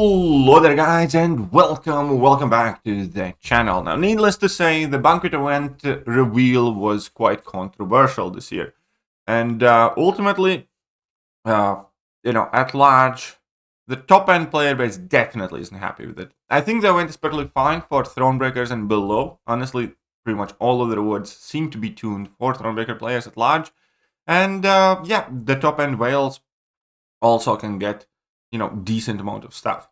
Hello there guys and welcome back to the channel. Now needless to say, the Banquet event reveal was quite controversial this year. And ultimately, at large, the top end player base definitely isn't happy with it. I think the event is perfectly fine for Thronebreakers and below. Honestly, pretty much all of the rewards seem to be tuned for Thronebreaker players at large. And the top end whales also can get decent amount of stuff.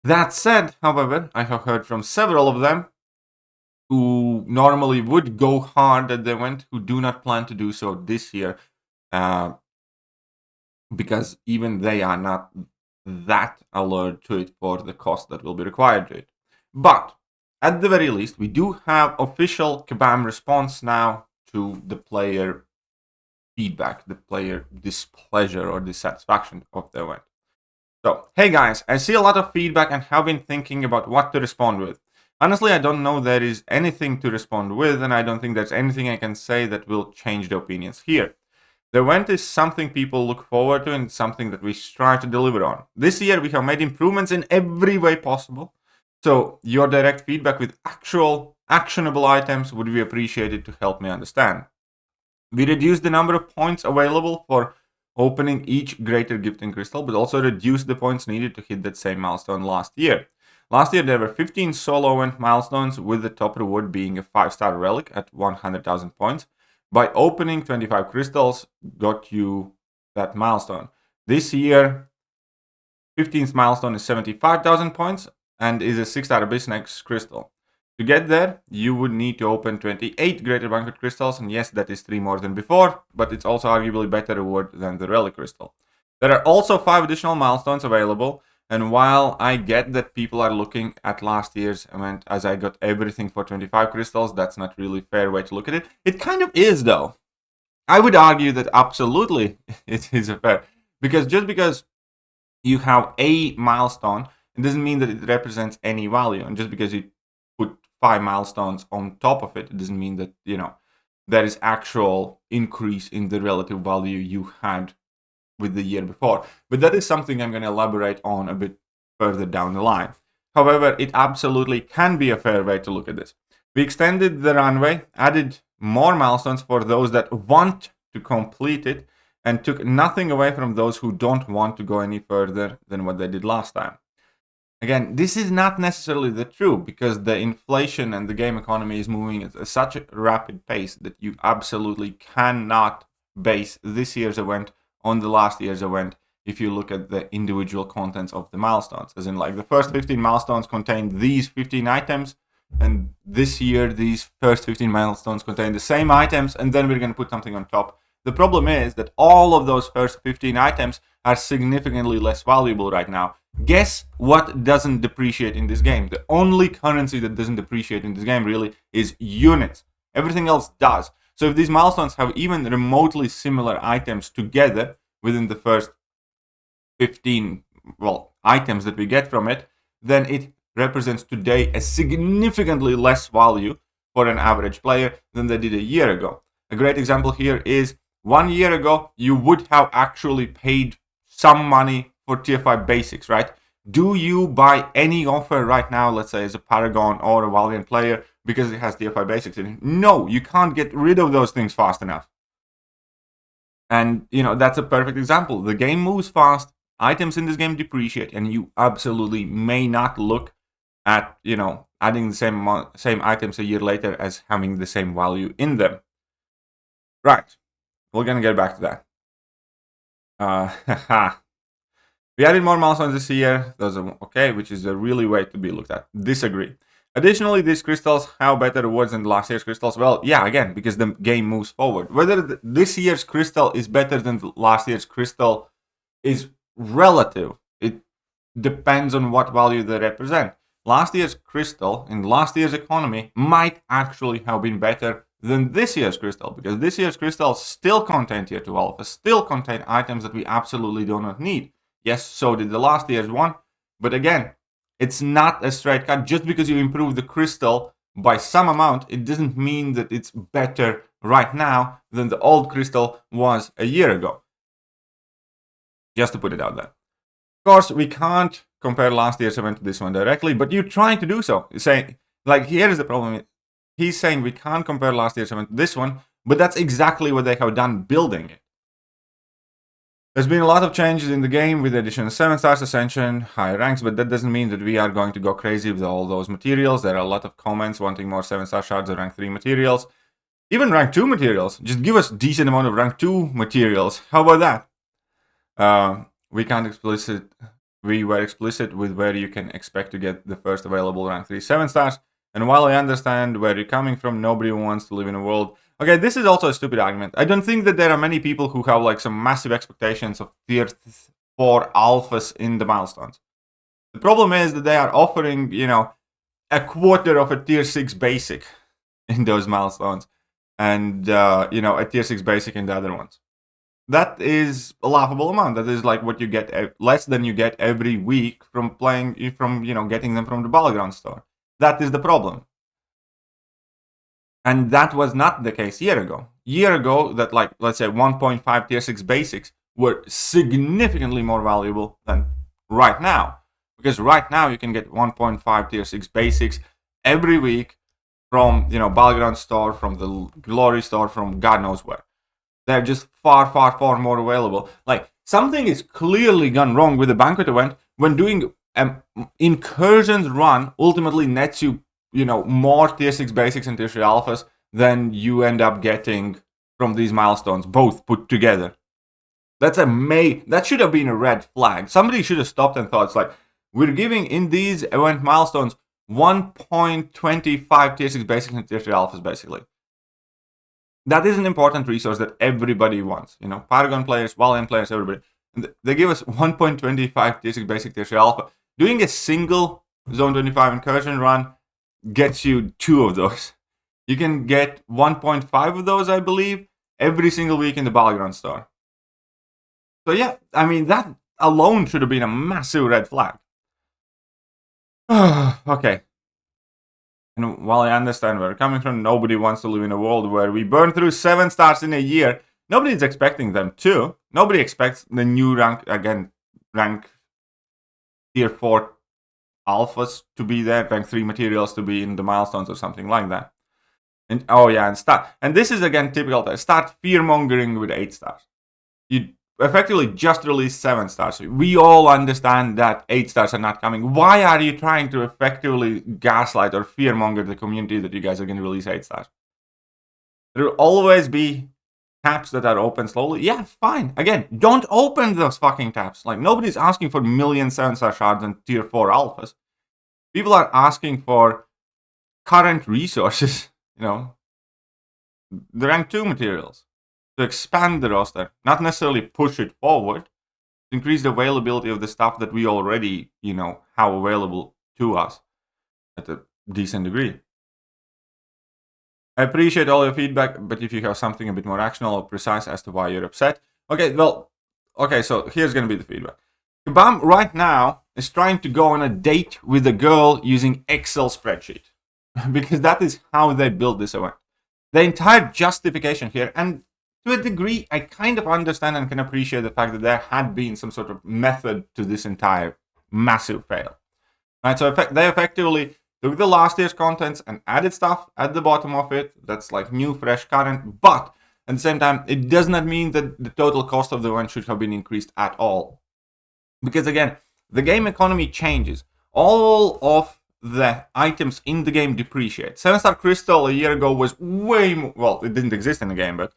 That said, however, I have heard from several of them who normally would go hard at the event who do not plan to do so this year, because even they are not that alert to it for the cost that will be required to it. But at the very least, we do have official Kabam response now to the player feedback, the player displeasure or dissatisfaction of the event. So, hey guys, I see a lot of feedback and have been thinking about what to respond with. Honestly, I don't know there is anything to respond with, and I don't think there's anything I can say that will change the opinions here. The event is something people look forward to and something that we strive to deliver on. This year we have made improvements in every way possible, so your direct feedback with actual actionable items would be appreciated to help me understand. We reduced the number of points available for opening each greater gifting crystal, but also reduced the points needed to hit that same milestone last year. Last year there were 15 solo event milestones, with the top reward being a 5-star relic at 100,000 points. By opening 25 crystals got you that milestone. This year, 15th milestone is 75,000 points and is a 6-star abyss crystal. To get there, you would need to open 28 Greater Banquet crystals, and yes, that is 3 more than before, but it's also arguably better reward than the Relic crystal. There are also 5 additional milestones available, and while I get that people are looking at last year's event as I got everything for 25 crystals, that's not really a fair way to look at it. It kind of is, though. I would argue that absolutely it is a fair, because just because you have a milestone, it doesn't mean that it represents any value, and just because you put 5 milestones on top of it, it doesn't mean that, there is actual increase in the relative value you had with the year before. But that is something I'm going to elaborate on a bit further down the line. However, it absolutely can be a fair way to look at this. We extended the runway, added more milestones for those that want to complete it, and took nothing away from those who don't want to go any further than what they did last time. Again, this is not necessarily the truth, because the inflation and the game economy is moving at such a rapid pace that you absolutely cannot base this year's event on the last year's event if you look at the individual contents of the milestones. As in, like, the first 15 milestones contained these 15 items, and this year these first 15 milestones contain the same items, and then we're going to put something on top. The problem is that all of those first 15 items are significantly less valuable right now. Guess what doesn't depreciate in this game? The only currency that doesn't depreciate in this game really is units. Everything else does. So if these milestones have even remotely similar items together within the first 15 items that we get from it, then it represents today a significantly less value for an average player than they did a year ago. A great example here is 1 year ago, you would have actually paid some money for tier 5 basics, right? Do you buy any offer right now, let's say as a Paragon or a Valiant player, because it has tier 5 basics in it? No, you can't get rid of those things fast enough. And, that's a perfect example. The game moves fast, items in this game depreciate, and you absolutely may not look at, adding the same items a year later as having the same value in them. Right. We're going to get back to that. We added more milestones this year. Those are okay, which is a really way to be looked at. Disagree. Additionally, these crystals have better rewards than last year's crystals. Well, yeah, again, because the game moves forward. Whether this year's crystal is better than last year's crystal is relative. It depends on what value they represent. Last year's crystal in last year's economy might actually have been better than this year's crystal, because this year's crystal still contain tier 2 alpha, still contain items that we absolutely do not need. Yes, so did the last year's one, but again, it's not a straight cut. Just because you improve the crystal by some amount, it doesn't mean that it's better right now than the old crystal was a year ago. Just to put it out there. course, we can't compare last year's event to this one directly, but you're trying to do so. You're saying, like, here's the problem. He's saying we can't compare last year's event to this one, but that's exactly what they have done building it. There's been a lot of changes in the game with the addition of 7 stars ascension, higher ranks, but that doesn't mean that we are going to go crazy with all those materials. There are a lot of comments wanting more 7-star shards or rank 3 materials. Even rank 2 materials. Just give us decent amount of rank 2 materials. How about that? We were explicit with where you can expect to get the first available rank 3 7 stars. And while I understand where you're coming from, nobody wants to live in a world. Okay, this is also a stupid argument. I don't think that there are many people who have like some massive expectations of tier 4 alphas in the milestones. The problem is that they are offering, a quarter of a tier 6 basic in those milestones. And, a tier 6 basic in the other ones. That is a laughable amount. That is like what you get, less than you get every week from getting them from the Battleground store. That is the problem. And that was not the case a year ago. Year ago, that like, let's say 1.5 tier 6 basics were significantly more valuable than right now. Because right now you can get 1.5 tier 6 basics every week from, Battleground store, from the Glory store, from God knows where. They're just far, far, far more available. Like, something is clearly gone wrong with the Banquet event when doing incursions run ultimately nets you, more tier 6 basics and tier 3 alphas than you end up getting from these milestones, both put together. That should have been a red flag. Somebody should have stopped and thought, it's like, we're giving in these event milestones 1.25 tier 6 basics and tier 3 alphas, basically. That is an important resource that everybody wants. Paragon players, Valiant players, everybody. And they give us 1.25 tier 6 basic, tier 3 alpha. Doing a single Zone 25 incursion run gets you 2 of those. You can get 1.5 of those, I believe, every single week in the Battleground store. So yeah, that alone should have been a massive red flag. Okay. And while I understand where we're coming from, nobody wants to live in a world where we burn through 7 stars in a year. Nobody's expecting them to. Nobody expects the new rank tier 4 alphas to be there, rank 3 materials to be in the milestones or something like that. And this is again typical. Start fear-mongering with 8 stars. You effectively just released 7 stars. We all understand that 8 stars are not coming. Why are you trying to effectively gaslight or fear-monger the community that you guys are going to release 8 stars? There will always be tabs that are open slowly. Yeah, fine. Again, don't open those fucking tabs. Like, nobody's asking for million 7-star shards and tier 4 alphas. People are asking for current resources, the rank 2 materials, to expand the roster, not necessarily push it forward, to increase the availability of the stuff that we already, have available to us at a decent degree. I appreciate all your feedback, but if you have something a bit more actionable or precise as to why you're upset. So here's going to be the feedback. Kabam right now is trying to go on a date with a girl using Excel spreadsheet. Because that is how they build this event. The entire justification here, and to a degree, I kind of understand and can appreciate the fact that there had been some sort of method to this entire massive fail. Right, so they effectively took the last year's contents and added stuff at the bottom of it that's like new, fresh, current, but at the same time, it does not mean that the total cost of the event should have been increased at all. Because again, the game economy changes. All of the items in the game depreciate. 7-star crystal a year ago was way more, well, it didn't exist in the game, but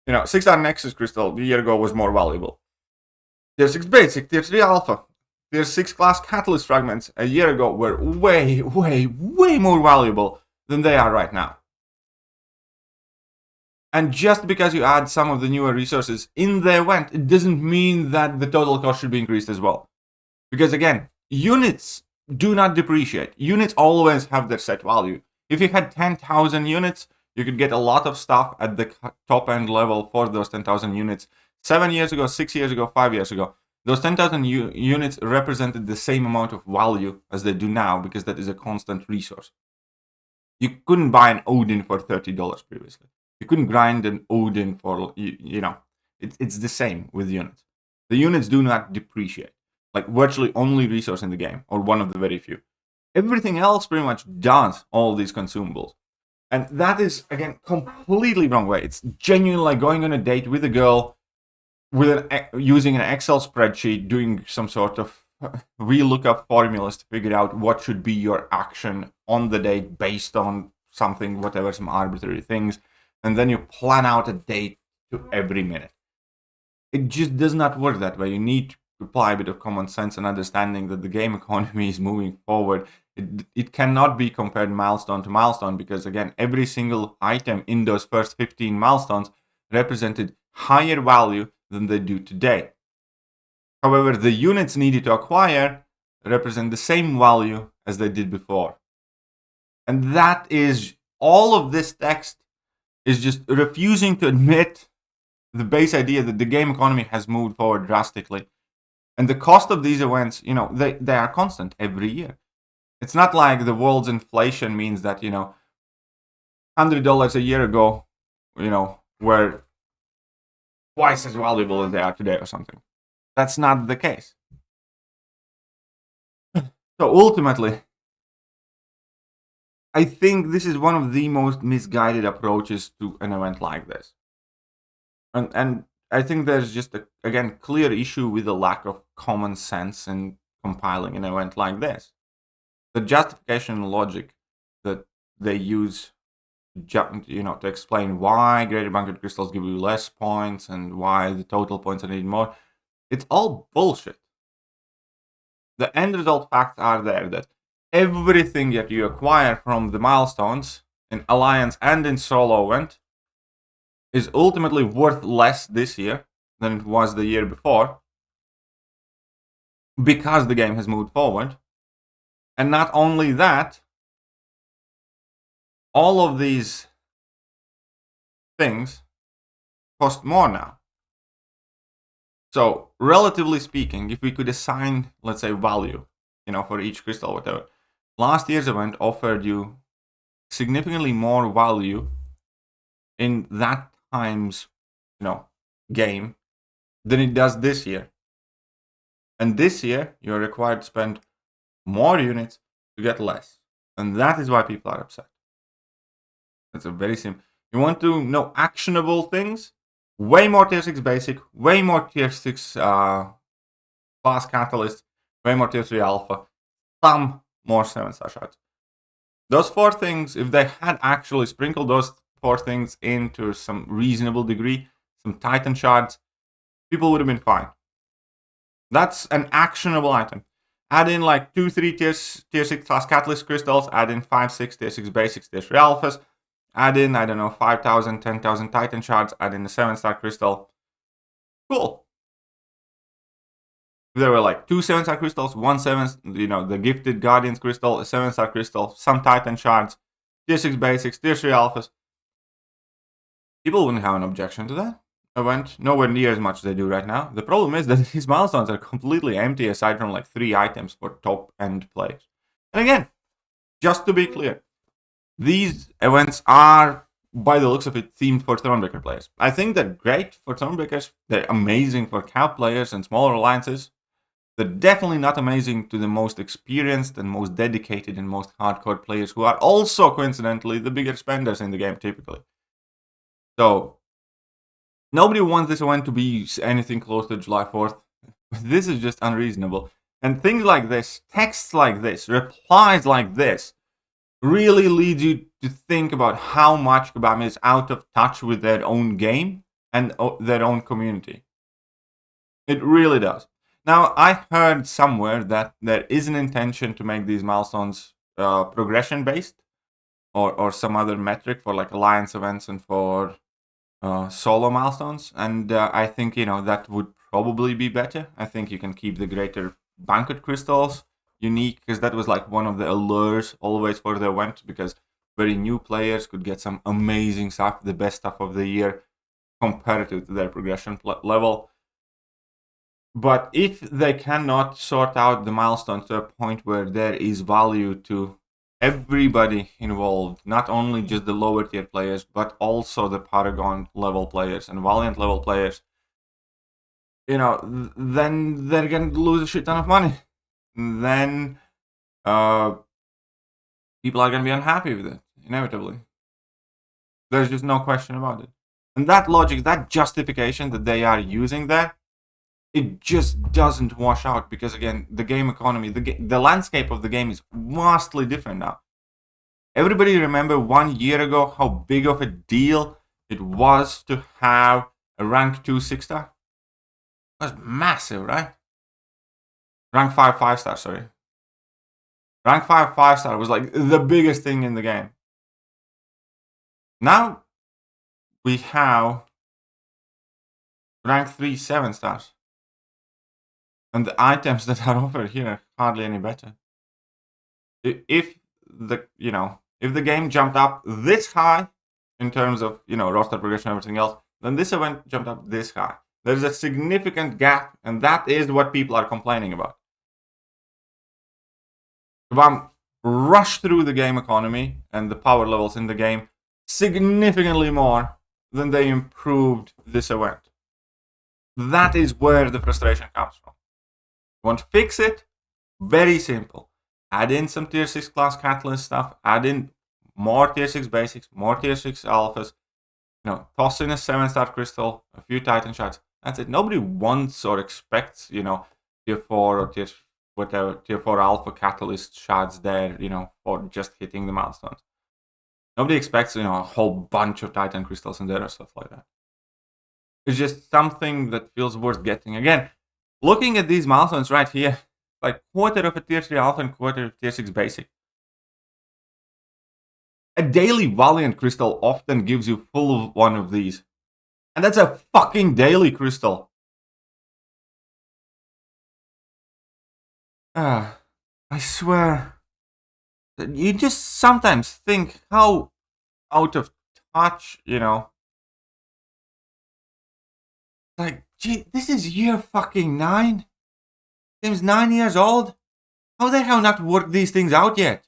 6-star Nexus crystal a year ago was more valuable. Tier 6 basic, tier 3 alpha, tier 6 class catalyst fragments a year ago were way, way, way more valuable than they are right now. And just because you add some of the newer resources in the event, it doesn't mean that the total cost should be increased as well. Because again, units do not depreciate. Units always have their set value. If you had 10,000 units, you could get a lot of stuff at the top end level for those 10,000 units. 7 years ago, 6 years ago, 5 years ago, those 10,000 units represented the same amount of value as they do now, because that is a constant resource. You couldn't buy an Odin for $30 previously. You couldn't grind an Odin for, it's the same with units. The units do not depreciate. like virtually only resource in the game, or one of the very few. Everything else pretty much does all these consumables. And that is, again, completely wrong way. It's genuinely like going on a date with a girl with using an Excel spreadsheet, doing some sort of VLOOKUP formulas to figure out what should be your action on the date based on something, whatever, some arbitrary things. And then you plan out a date to every minute. It just does not work that way. You need to apply a bit of common sense and understanding that the game economy is moving forward. It cannot be compared milestone to milestone because, again, every single item in those first 15 milestones represented higher value than they do today. However, the units needed to acquire represent the same value as they did before. And that is, all of this text is just refusing to admit the base idea that the game economy has moved forward drastically. And the cost of these events, they are constant every year. It's not like the world's inflation means that, $100 a year ago, were twice as valuable as they are today or something. That's not the case. So ultimately, I think this is one of the most misguided approaches to an event like this. And I think there's just, again, clear issue with the lack of common sense in compiling an event like this. The justification logic that they use, to explain why greater Banquet crystals give you less points and why the total points are needed more, it's all bullshit. The end result facts are there that everything that you acquire from the milestones in Alliance and in solo event is ultimately worth less this year than it was the year before because the game has moved forward. And not only that, all of these things cost more now. So, relatively speaking, if we could assign, let's say, value, for each crystal or whatever, last year's event offered you significantly more value in that time's, game than it does this year. And this year, you're required to spend more units to get less. And that is why people are upset. That's a very simple. You want to know actionable things? Way more tier 6 basic, way more tier 6 class catalyst, way more tier 3 alpha, some more 7-star shards. Those 4 things, if they had actually sprinkled those 4 things into some reasonable degree, some Titan shards, people would have been fine. That's an actionable item. Add in like 2-3 tier 6 class catalyst crystals, add in 5-6 tier 6 basics, tier 3 alphas, add in, 5,000, 10,000 Titan shards, add in a 7-star crystal. Cool. There were like 2 7-star crystals, 1 7, the gifted Guardians crystal, a 7-star crystal, some Titan shards, tier 6 basics, tier 3 alphas. People wouldn't have an objection to that. Event nowhere near as much as they do right now. The problem is that these milestones are completely empty aside from like 3 items for top end players. And again, just to be clear, these events are, by the looks of it, themed for Thronebreaker players. I think they're great for Thronebreakers. They're amazing for CAP players and smaller alliances. They're definitely not amazing to the most experienced and most dedicated and most hardcore players who are also, coincidentally, the bigger spenders in the game typically. So, nobody wants this event to be anything close to July 4th. This is just unreasonable. And things like this, texts like this, replies like this, really leads you to think about how much Kabam is out of touch with their own game and their own community. It really does. Now, I heard somewhere that there is an intention to make these milestones progression-based or some other metric for like alliance events and for solo milestones. And I think, that would probably be better. I think you can keep the greater Banquet crystals unique because that was like one of the allures always for the event because very new players could get some amazing stuff, the best stuff of the year comparative to their progression level. But if they cannot sort out the milestones to a point where there is value to everybody involved, not only just the lower tier players, but also the Paragon level players and Valiant level players, then they're going to lose a shit ton of money. Then people are going to be unhappy with it, inevitably. There's just no question about it. And that logic, that justification that they are using there, it just doesn't wash out because, again, the game economy, the landscape of the game is vastly different now. Everybody remember 1 year ago how big of a deal it was to have a rank 2 6-star? It was massive, right? Rank 5 5-star, sorry. Rank 5 5-star was like the biggest thing in the game. Now we have rank 3 7-stars. And the items that are offered here are hardly any better. If the game jumped up this high in terms of, roster progression and everything else, then this event jumped up this high. There's a significant gap, and that is what people are complaining about. Kabam rushed through the game economy and the power levels in the game significantly more than they improved this event. That is where the frustration comes from. You want to fix it? Very simple. Add in some tier 6 class catalyst stuff, add in more tier 6 basics, more tier 6 alphas, toss in a 7-star crystal, a few titan shards. That's it. Nobody wants or expects, tier 4 or tier 4 alpha catalyst shards there, for just hitting the milestones. Nobody expects, a whole bunch of titan crystals in there or stuff like that. It's just something that feels worth getting. Again, looking at these milestones right here, like quarter of a tier 3 alpha and quarter of tier 6 basic. A daily Valiant crystal often gives you full of one of these. And that's a fucking daily crystal. I swear. You just sometimes think how out of touch, Like, gee, this is year fucking 9. Game's 9 years old. How they have not worked these things out yet?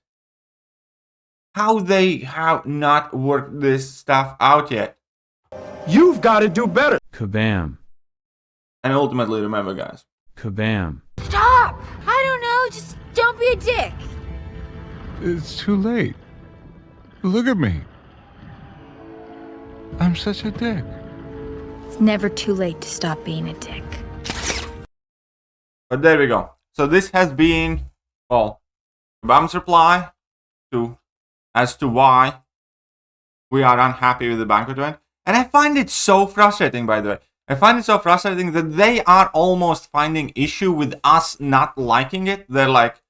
How they have not worked this stuff out yet? You've got to do better. Kabam. And ultimately, remember, guys. Kabam. Stop! I don't know, just don't be a dick. It's too late. Look at me. I'm such a dick. It's never too late to stop being a dick. But there we go. So this has been, Kabam's reply as to why we are unhappy with the Banquet event. And I find it so frustrating, by the way. I find it so frustrating that they are almost finding issue with us not liking it. They're like,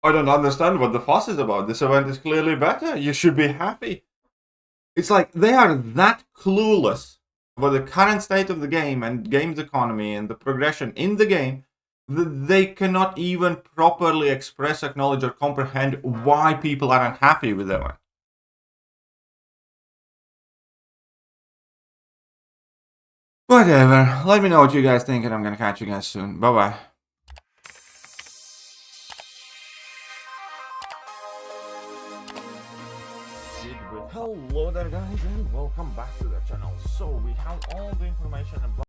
I don't understand what the fuss is about. This event is clearly better. You should be happy. It's like they are that clueless about the current state of the game and game's economy and the progression in the game that they cannot even properly express, acknowledge, or comprehend why people are unhappy with the event. Whatever. Let me know what you guys think, and I'm gonna catch you guys soon. Bye-bye. Hello there, guys, and welcome back to the channel. So we have all the information about